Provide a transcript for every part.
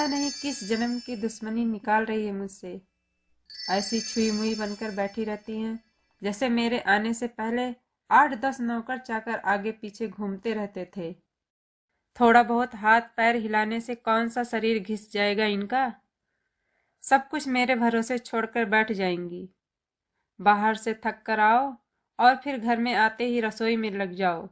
पता नहीं किस जन्म की दुश्मनी निकाल रही है मुझसे। ऐसी छुई मुई बनकर बैठी रहती हैं जैसे मेरे आने से पहले 8-10 नौकर चाकर आगे पीछे घूमते रहते थे। थोड़ा बहुत हाथ पैर हिलाने से कौन सा शरीर घिस जाएगा इनका। सब कुछ मेरे भरोसे छोड़कर बैठ जाएंगी। बाहर से थक कर आओ और फिर घर में आते ही रसोई में लग जाओ।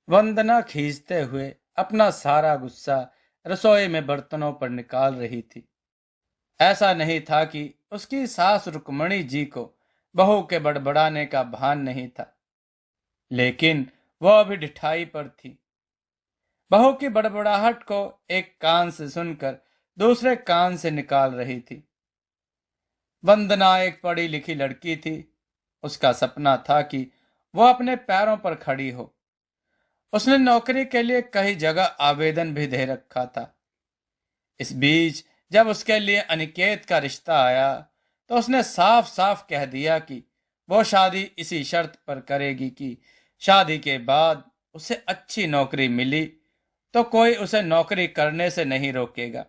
वंदना खींचते हुए अपना सारा गुस्सा रसोई में बर्तनों पर निकाल रही थी। ऐसा नहीं था कि उसकी सास रुक्मणी जी को बहू के बड़बड़ाने का भान नहीं था, लेकिन वह अभी ढिठाई पर थी। बहू की बड़बड़ाहट को एक कान से सुनकर दूसरे कान से निकाल रही थी। वंदना एक पढ़ी लिखी लड़की थी। उसका सपना था कि वह अपने पैरों पर खड़ी हो। उसने नौकरी के लिए कई जगह आवेदन भी दे रखा था। इस बीच जब उसके लिए अनिकेत का रिश्ता आया तो उसने साफ साफ कह दिया कि वो शादी इसी शर्त पर करेगी कि शादी के बाद उसे अच्छी नौकरी मिली तो कोई उसे नौकरी करने से नहीं रोकेगा।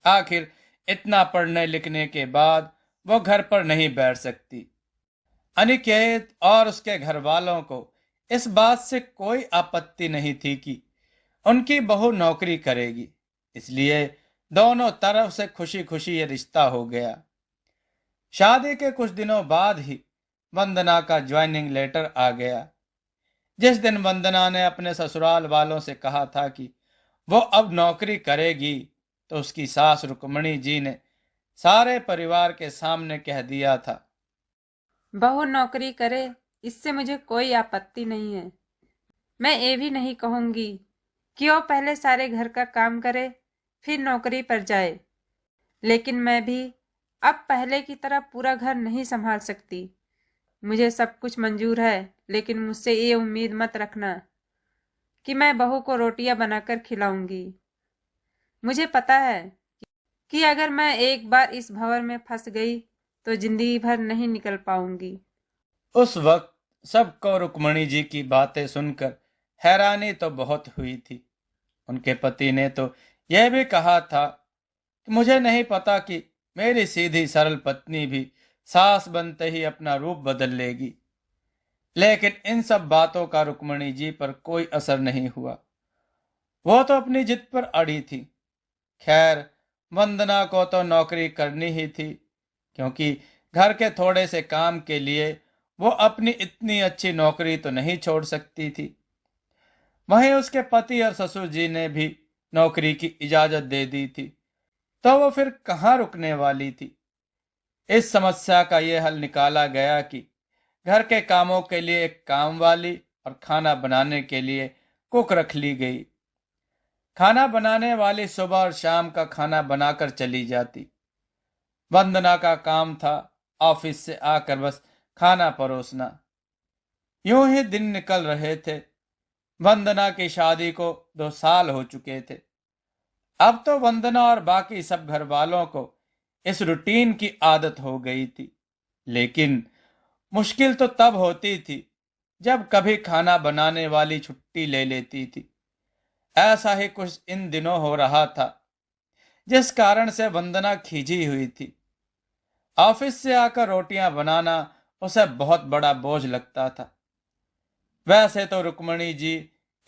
आखिर इतना पढ़ने लिखने के बाद वो घर पर नहीं बैठ सकती। अनिकेत और उसके घर वालों को इस बात से कोई आपत्ति नहीं थी कि उनकी बहू नौकरी करेगी, इसलिए दोनों तरफ से खुशी खुशी ये रिश्ता हो गया। शादी के कुछ दिनों बाद ही वंदना का ज्वाइनिंग लेटर आ गया। जिस दिन वंदना ने अपने ससुराल वालों से कहा था कि वो अब नौकरी करेगी, तो उसकी सास रुक्मणी जी ने सारे परिवार के सामने कह दिया था, बहू नौकरी करे इससे मुझे कोई आपत्ति नहीं है। मैं ये भी नहीं कहूंगी कि वो पहले सारे घर का काम करे फिर नौकरी पर जाए, लेकिन मैं भी अब पहले की तरह पूरा घर नहीं संभाल सकती। मुझे सब कुछ मंजूर है, लेकिन मुझसे ये उम्मीद मत रखना कि मैं बहू को रोटियां बनाकर खिलाऊंगी। मुझे पता है कि अगर मैं एक बार इस भंवर में फंस गई तो जिंदगी भर नहीं निकल पाऊंगी। उस वक्त सबको रुक्मणी जी की बातें सुनकर हैरानी तो बहुत हुई थी। उनके पति ने तो यह भी कहा था कि मुझे नहीं पता कि मेरी सीधी सरल पत्नी भी सास बनते ही अपना रूप बदल लेगी। लेकिन इन सब बातों का रुक्मणी जी पर कोई असर नहीं हुआ। वो तो अपनी जिद पर अड़ी थी। खैर, वंदना को तो नौकरी करनी ही थी, क्योंकि घर के थोड़े से काम के लिए वो अपनी इतनी अच्छी नौकरी तो नहीं छोड़ सकती थी। वहीं उसके पति और ससुर जी ने भी नौकरी की इजाजत दे दी थी, तो वो फिर कहाँ रुकने वाली थी। इस समस्या का ये हल निकाला गया कि घर के कामों के लिए एक काम वाली और खाना बनाने के लिए कुक रख ली गई। खाना बनाने वाली सुबह और शाम का खाना बनाकर चली जाती। वंदना का काम था ऑफिस से आकर बस खाना परोसना। यूं ही दिन निकल रहे थे। वंदना की शादी को 2 साल हो चुके थे। अब तो वंदना और बाकी सब घर वालों को इस रूटीन की आदत हो गई थी। लेकिन मुश्किल तो तब होती थी जब कभी खाना बनाने वाली छुट्टी ले लेती थी। ऐसा ही कुछ इन दिनों हो रहा था, जिस कारण से वंदना खींची हुई थी। ऑफिस से आकर रोटियां बनाना उसे बहुत बड़ा बोझ लगता था। वैसे तो रुक्मणी जी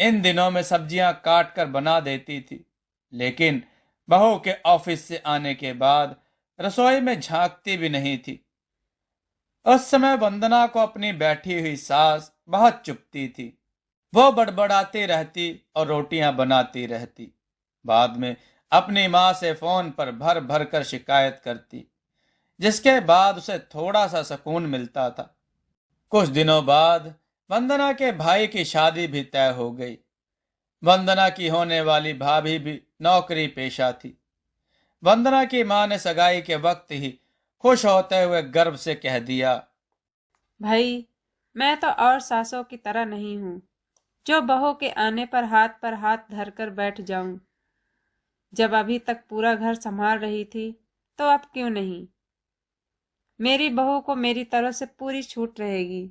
इन दिनों में सब्जियां काट कर बना देती थी, लेकिन बहू के ऑफिस से आने के बाद रसोई में झांकती भी नहीं थी। उस समय वंदना को अपनी बैठी हुई सास बहुत चुभती थी। वो बड़बड़ाती रहती और रोटियां बनाती रहती। बाद में अपनी माँ से फोन पर भर भर कर शिकायत करती, जिसके बाद उसे थोड़ा सा सुकून मिलता था। कुछ दिनों बाद वंदना के भाई की शादी भी तय हो गई। वंदना की होने वाली भाभी भी नौकरी पेशा थी। वंदना की माँ ने सगाई के वक्त ही खुश होते हुए गर्व से कह दिया, भाई, मैं तो और सासों की तरह नहीं हूँ जो बहू के आने पर हाथ धर कर बैठ जाऊं। जब अभी तक पूरा घर संभाल रही थी तो अब क्यों नहीं। मेरी बहू को मेरी तरफ से पूरी छूट रहेगी।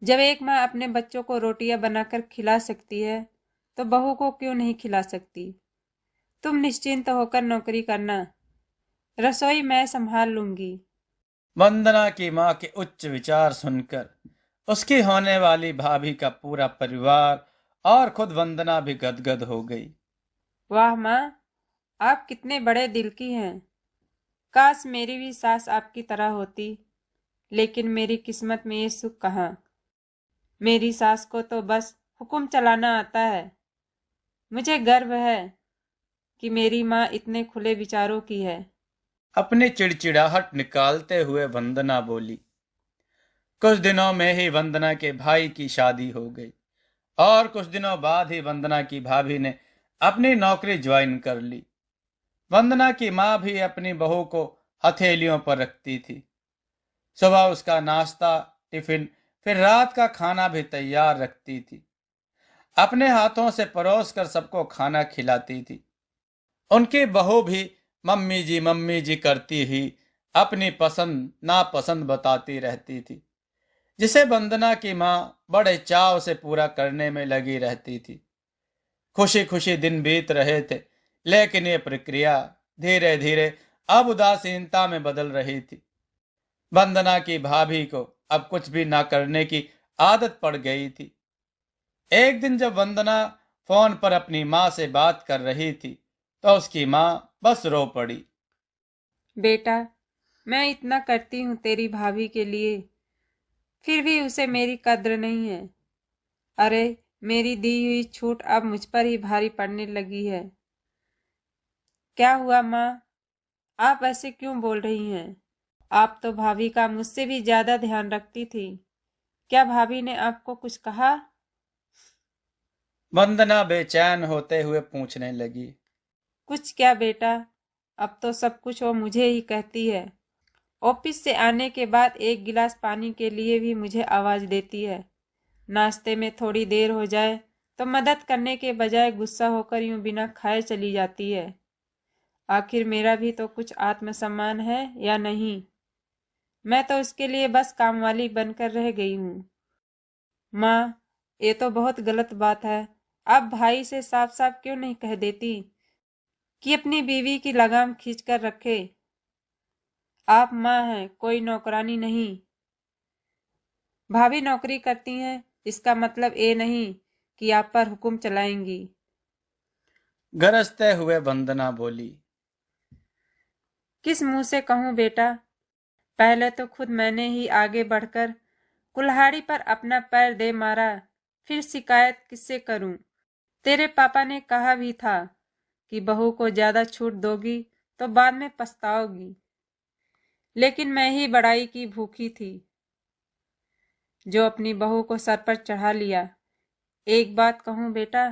जब एक माँ अपने बच्चों को रोटियां बनाकर खिला सकती है तो बहू को क्यों नहीं खिला सकती। तुम निश्चिंत होकर नौकरी करना, रसोई मैं संभाल लूंगी। वंदना की माँ के उच्च विचार सुनकर उसकी होने वाली भाभी का पूरा परिवार और खुद वंदना भी गदगद हो गई। वाह माँ, आप कितने बड़े दिल की हैं। काश मेरी भी सास आपकी तरह होती, लेकिन मेरी किस्मत में ये सुख कहाँ। मेरी सास को तो बस हुक्म चलाना आता है। मुझे गर्व है कि मेरी माँ इतने खुले विचारों की है। अपनी चिड़चिड़ाहट निकालते हुए वंदना बोली। कुछ दिनों में ही वंदना के भाई की शादी हो गई और कुछ दिनों बाद ही वंदना की भाभी ने अपनी नौकरी ज्वाइन कर ली। वंदना की माँ भी अपनी बहू को हथेलियों पर रखती थी। सुबह उसका नाश्ता, टिफिन, फिर रात का खाना भी तैयार रखती थी। अपने हाथों से परोस कर सबको खाना खिलाती थी। उनकी बहू भी मम्मी जी करती ही अपनी पसंद नापसंद बताती रहती थी, जिसे वंदना की माँ बड़े चाव से पूरा करने में लगी रहती थी। खुशी खुशी दिन बीत रहे थे, लेकिन ये प्रक्रिया धीरे धीरे अब उदासीनता में बदल रही थी। वंदना की भाभी को अब कुछ भी ना करने की आदत पड़ गई थी। एक दिन जब वंदना फोन पर अपनी माँ से बात कर रही थी, तो उसकी माँ बस रो पड़ी। बेटा, मैं इतना करती हूँ तेरी भाभी के लिए, फिर भी उसे मेरी कद्र नहीं है। अरे, मेरी दी हुई छूट अब मुझ पर ही भारी पड़ने लगी है। क्या हुआ माँ, आप ऐसे क्यों बोल रही हैं? आप तो भाभी का मुझसे भी ज्यादा ध्यान रखती थी। क्या भाभी ने आपको कुछ कहा? वंदना बेचैन होते हुए पूछने लगी। कुछ क्या बेटा, अब तो सब कुछ वो मुझे ही कहती है। ऑफिस से आने के बाद एक गिलास पानी के लिए भी मुझे आवाज देती है। नाश्ते में थोड़ी देर हो जाए तो मदद करने के बजाय गुस्सा होकर यूं बिना खाए चली जाती है। आखिर मेरा भी तो कुछ आत्मसम्मान है या नहीं? मैं तो उसके लिए बस कामवाली बनकर रह गई हूँ। माँ, ये तो बहुत गलत बात है। आप भाई से साफ साफ क्यों नहीं कह देती कि अपनी बीवी की लगाम खींच कर रखे? आप माँ हैं, कोई नौकरानी नहीं। भाभी नौकरी करती हैं, इसका मतलब ये नहीं कि आप पर हुक्म चलाएंगी। गरजते हुए वंदना बोली। किस मुंह से कहूँ बेटा? पहले तो खुद मैंने ही आगे बढ़कर कुल्हाड़ी पर अपना पैर दे मारा, फिर शिकायत किससे करूं? तेरे पापा ने कहा भी था कि बहू को ज्यादा छूट दोगी तो बाद में पछताओगी, लेकिन मैं ही बड़ाई की भूखी थी, जो अपनी बहू को सर पर चढ़ा लिया। एक बात कहूँ बेटा,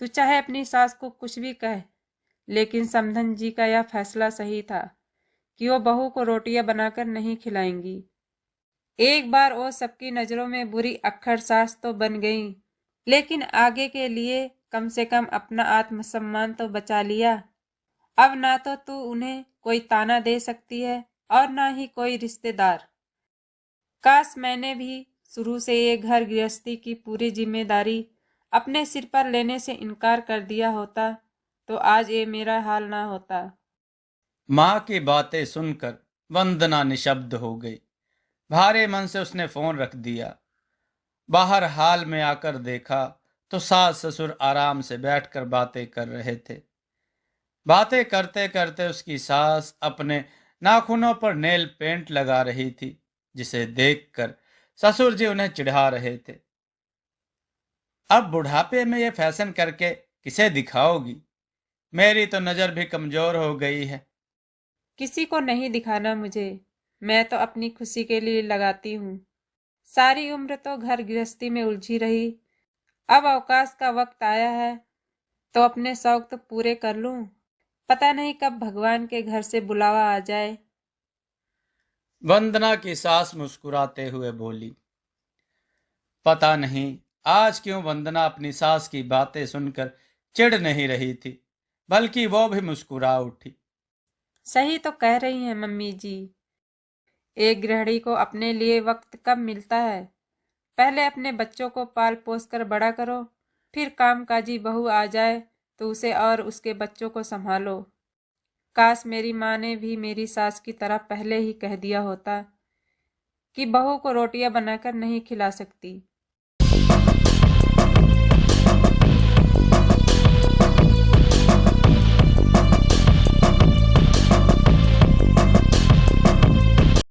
तू चाहे अपनी सास को कुछ भी कह, लेकिन समधन जी का यह फैसला सही था कि वो बहू को रोटियां बनाकर नहीं खिलाएंगी। एक बार वो सबकी नजरों में बुरी अक्खर सास तो बन गई, लेकिन आगे के लिए कम से कम अपना आत्मसम्मान तो बचा लिया। अब ना तो तू उन्हें कोई ताना दे सकती है और ना ही कोई रिश्तेदार। काश मैंने भी शुरू से ये घर गृहस्थी की पूरी जिम्मेदारी अपने सिर पर लेने से इनकार कर दिया होता, तो आज ये मेरा हाल ना होता। माँ की बातें सुनकर वंदना निशब्द हो गई। भारे मन से उसने फोन रख दिया। बाहर हाल में आकर देखा तो सास ससुर आराम से बैठकर बातें कर रहे थे। बातें करते करते उसकी सास अपने नाखूनों पर नेल पेंट लगा रही थी, जिसे देखकर ससुर जी उन्हें चिढ़ा रहे थे। अब बुढ़ापे में ये फैशन करके किसे दिखाओगी? मेरी तो नजर भी कमजोर हो गई है। किसी को नहीं दिखाना मुझे, मैं तो अपनी खुशी के लिए लगाती हूँ। सारी उम्र तो घर गृहस्थी में उलझी रही, अब अवकाश का वक्त आया है तो अपने शौक तो पूरे कर लूं। पता नहीं कब भगवान के घर से बुलावा आ जाए। वंदना की सास मुस्कुराते हुए बोली। पता नहीं आज क्यों वंदना अपनी सास की बातें सुनकर चिढ़ नहीं रही थी, बल्कि वो भी मुस्कुरा उठी। सही तो कह रही हैं मम्मी जी। एक गृहिणी को अपने लिए वक्त कब मिलता है? पहले अपने बच्चों को पाल पोस कर बड़ा करो, फिर कामकाजी बहू आ जाए तो उसे और उसके बच्चों को संभालो। काश मेरी माँ ने भी मेरी सास की तरह पहले ही कह दिया होता कि बहू को रोटियां बनाकर नहीं खिला सकती।